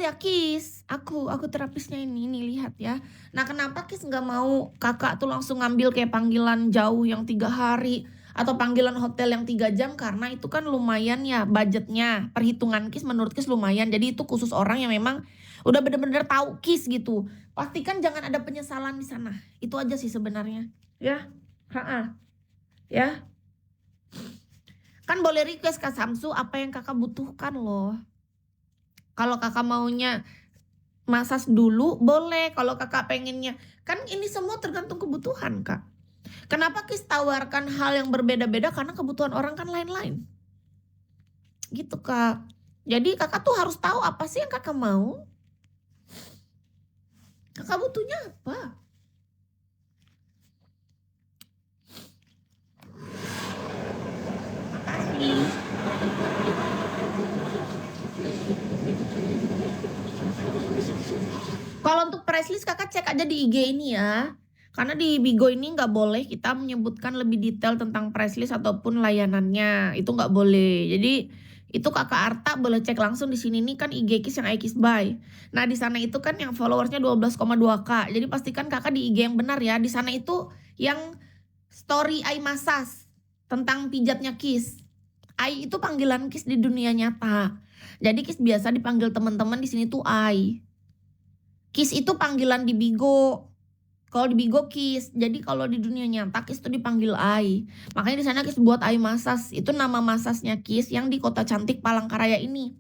ya Kis, aku terapisnya ini lihat ya. Nah kenapa Kis nggak mau kakak tuh langsung ngambil kayak panggilan jauh yang 3 hari atau panggilan hotel yang 3 jam karena itu kan lumayan ya budgetnya. Perhitungan Kis menurut Kis lumayan. Jadi itu khusus orang yang memang udah bener-bener tahu Kis gitu. Pastikan jangan ada penyesalan di sana. Itu aja sih sebenarnya. Ya, ya. Kan boleh request Kak Samsu apa yang kakak butuhkan loh. Kalau kakak maunya masas dulu boleh, kalau kakak pengennya. Kan ini semua tergantung kebutuhan kak. Kenapa Kis tawarkan hal yang berbeda-beda? Karena kebutuhan orang kan lain-lain. Gitu kak. Jadi kakak tuh harus tahu apa sih yang kakak mau. Kakak butuhnya apa? Makasih. Kalau untuk price list kakak cek aja di IG ini ya. Karena di Bigo ini nggak boleh kita menyebutkan lebih detail tentang price list ataupun layanannya. Itu nggak boleh. Jadi itu kakak Arta boleh cek langsung di sini nih kan IG Kis yang iKis Buy. Nah di sana itu kan yang followersnya 12,2K. Jadi pastikan kakak di IG yang benar ya. Di sana itu yang story Ai Masas tentang pijatnya Kis. Ai itu panggilan Kis di dunia nyata. Jadi Kis biasa dipanggil teman-teman di sini tuh Ai. Kis itu panggilan di Bigo. Kalau di Bigo Kis. Jadi kalau di dunia nyata Kis itu dipanggil Ai. Makanya di sana Kis buat Ai Masas. Itu nama masasnya Kis yang di Kota Cantik Palangkaraya ini.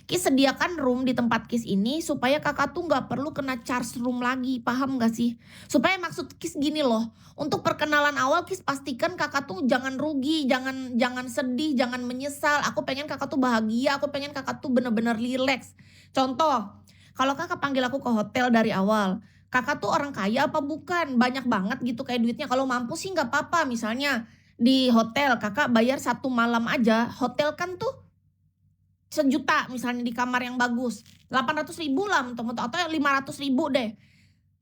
Kis sediakan room di tempat Kis ini supaya kakak tuh nggak perlu kena charge room lagi. Paham gak sih? Supaya maksud Kis gini loh. Untuk perkenalan awal Kis pastikan kakak tuh jangan rugi, jangan sedih, jangan menyesal. Aku pengen kakak tuh bahagia, aku pengen kakak tuh bener-bener relax. Contoh, kalau kakak panggil aku ke hotel dari awal, kakak tuh orang kaya apa bukan? Banyak banget gitu kayak duitnya. Kalau mampu sih nggak apa-apa. Misalnya di hotel kakak bayar 1 malam aja. Hotel kan tuh 1 juta misalnya di kamar yang bagus. 800.000 lah atau 500.000 deh.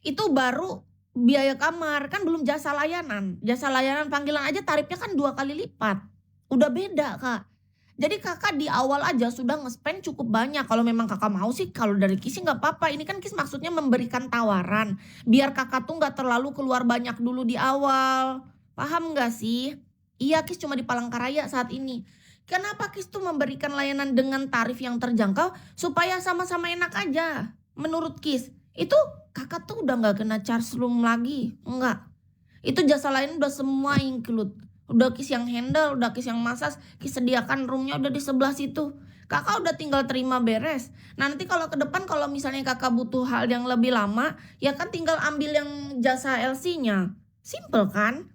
Itu baru biaya kamar. Kan belum jasa layanan. Jasa layanan panggilan aja tarifnya kan 2 kali lipat. Udah beda kak. Jadi kakak di awal aja sudah nge-spend cukup banyak. Kalau memang kakak mau sih, kalau dari Kis sih nggak apa-apa. Ini kan Kis maksudnya memberikan tawaran. Biar kakak tuh nggak terlalu keluar banyak dulu di awal. Paham nggak sih? Iya Kis cuma di Palangkaraya saat ini. Kenapa Kis tuh memberikan layanan dengan tarif yang terjangkau? Supaya sama-sama enak aja. Menurut Kis. Itu kakak tuh udah nggak kena charge room lagi. Enggak. Itu jasa lain udah semua include. Udah Kis yang handle, udah Kis yang masas, Kis sediakan roomnya udah di sebelah situ. Kakak udah tinggal terima beres. Nah, nanti kalau ke depan kalau misalnya kakak butuh hal yang lebih lama, ya kan tinggal ambil yang jasa LC-nya. Simple kan?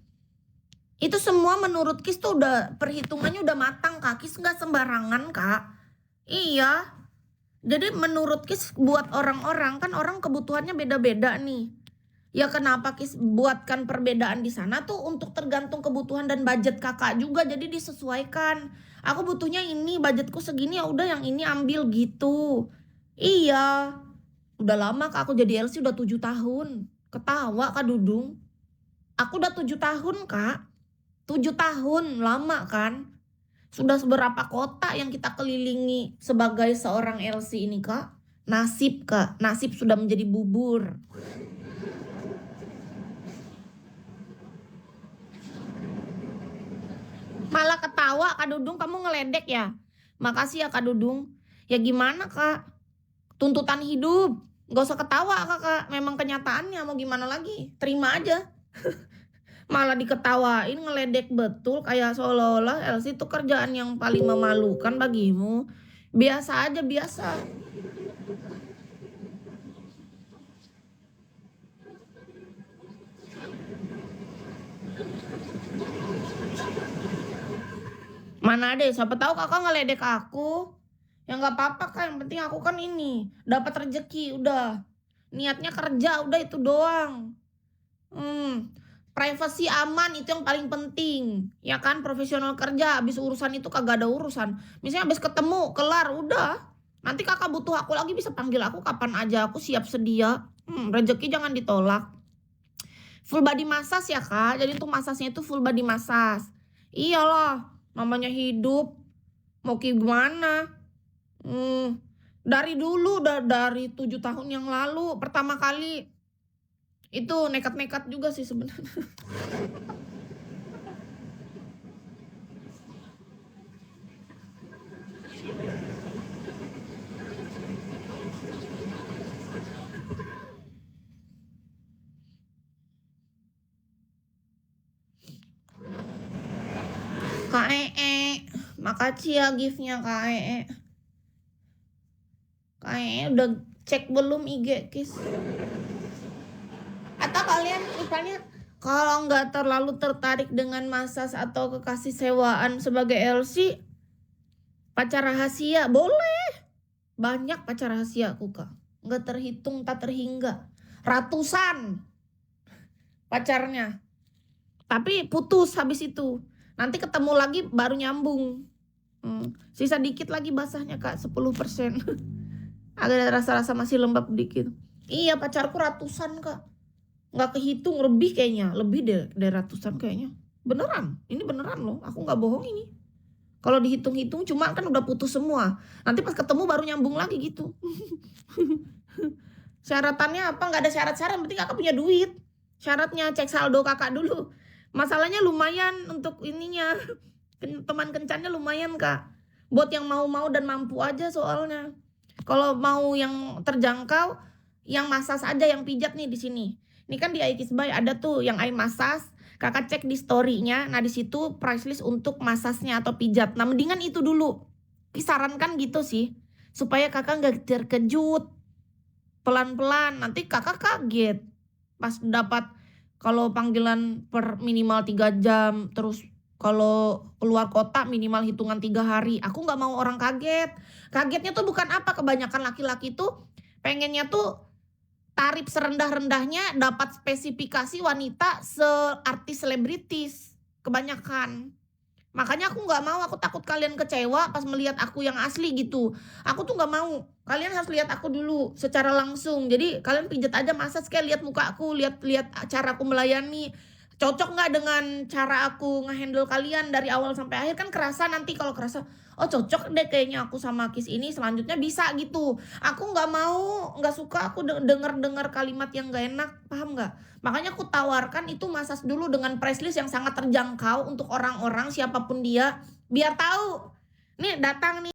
Itu semua menurut Kis tuh udah perhitungannya udah matang kak. Kis nggak sembarangan kak. Iya. Jadi menurut Kis buat orang-orang kan orang kebutuhannya beda-beda nih. Ya kenapa Kis buatkan perbedaan di sana tuh untuk tergantung kebutuhan dan budget kakak juga jadi disesuaikan. Aku butuhnya ini, budgetku segini ya udah yang ini ambil gitu. Iya. Udah lama kak aku jadi LC udah 7 tahun. Ketawa kak Dudung. Aku udah 7 tahun kak. 7 tahun lama kan. Sudah seberapa kota yang kita kelilingi sebagai seorang LC ini kak. Nasib kak, nasib sudah menjadi bubur. Malah ketawa Kak Dudung, kamu ngeledek ya? Makasih ya Kak Dudung. Ya gimana Kak? Tuntutan hidup. Gak usah ketawa Kakak, memang kenyataannya mau gimana lagi? Terima aja. Malah diketawain, ngeledek betul kayak seolah-olah Elsie itu kerjaan yang paling memalukan bagimu. Biasa aja, biasa. Mana deh, siapa tahu kakak ngeledek aku. Ya nggak apa-apa kan, yang penting aku kan ini dapat rezeki udah. Niatnya kerja udah itu doang. Privacy aman itu yang paling penting. Ya kan profesional kerja habis urusan itu kagak ada urusan. Misalnya habis ketemu kelar udah. Nanti kakak butuh aku lagi bisa panggil aku kapan aja aku siap sedia. Rezeki jangan ditolak. Full body massage ya kak. Jadi tuh masasnya itu full body massage. Iyalah namanya hidup. Mau gimana? Dari dulu, dari 7 tahun yang lalu, pertama kali. Itu nekat-nekat juga sih sebenarnya. Kak Ee, makasih ya gift-nya Kak Ee. Kak Ee udah cek belum IG Kis? Atau kalian misalnya kalau nggak terlalu tertarik dengan massage atau kekasih sewaan sebagai LC, pacar rahasia boleh. Banyak pacar rahasia aku Kak, nggak terhitung tak terhingga, ratusan pacarnya. Tapi putus habis itu. Nanti ketemu lagi baru nyambung. Sisa dikit lagi basahnya Kak, 10%. Agak rasa-rasa masih lembab dikit. Iya, pacarku ratusan Kak. Nggak kehitung, lebih kayaknya. Lebih dari ratusan kayaknya. Beneran, ini beneran loh. Aku nggak bohong ini. Kalau dihitung-hitung cuma kan udah putus semua. Nanti pas ketemu baru nyambung lagi gitu. Syaratannya apa? Nggak ada syarat-syarat, penting kakak punya duit. Syaratnya cek saldo kakak dulu. Masalahnya lumayan untuk ininya. Teman kencannya lumayan Kak. Buat yang mau-mau dan mampu aja soalnya. Kalau mau yang terjangkau, yang massage aja, yang pijat nih di sini. Ini kan di iKissBuy ada tuh yang eye massage. Kakak cek di story-nya. Nah, di situ price list untuk massage-nya atau pijat. Nah, mendingan itu dulu. Disarankan gitu sih. Supaya kakak nggak terkejut. Pelan-pelan. Nanti kakak kaget. Pas dapat kalau panggilan per minimal 3 jam. Terus kalau keluar kota minimal hitungan 3 hari. Aku nggak mau orang kaget. Kagetnya tuh bukan apa. Kebanyakan laki-laki tuh pengennya tuh tarif serendah-rendahnya dapat spesifikasi wanita seartis selebritis. Kebanyakan. Makanya aku nggak mau, aku takut kalian kecewa pas melihat aku yang asli gitu. Aku tuh nggak mau. Kalian harus lihat aku dulu secara langsung. Jadi kalian pijat aja massage kayak lihat muka aku, lihat cara aku melayani. Cocok nggak dengan cara aku ngehandle kalian dari awal sampai akhir, kan kerasa nanti kalau kerasa, oh cocok deh kayaknya aku sama Kis ini, selanjutnya bisa gitu. Aku nggak mau, nggak suka aku denger kalimat yang nggak enak, paham nggak? Makanya aku tawarkan itu massage dulu dengan price list yang sangat terjangkau untuk orang-orang siapapun dia, biar tahu nih datang nih